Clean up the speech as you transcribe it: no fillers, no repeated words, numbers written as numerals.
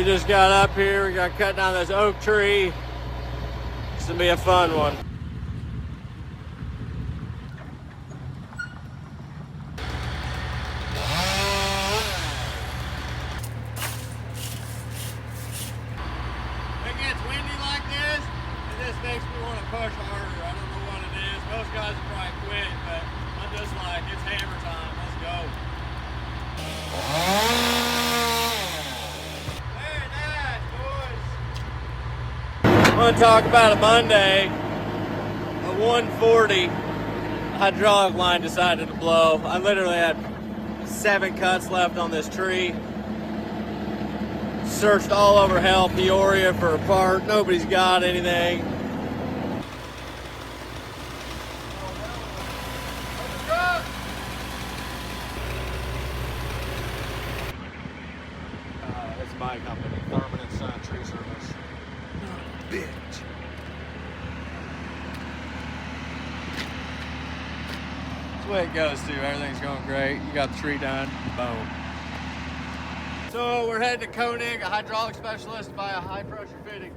We just got up here, we got cut down this oak tree. This will be a fun one. It gets windy like this, and this makes me want to push harder. I don't know what it is. Most guys will probably quit, but I'm just like, it's hammer time, let's go. Very nice, boys. I want to talk about a Monday. A 140 hydraulic line decided to blow. I literally had 7 cuts left on this tree. Searched all over hell, Peoria for a part. Nobody's got anything. It's my company, Thurman and Son Tree Service. Bitch. That's the way it goes too. Everything's going great. You got the tree done. Boom. So we're heading to Koenig, a hydraulic specialist, by a high pressure fitting.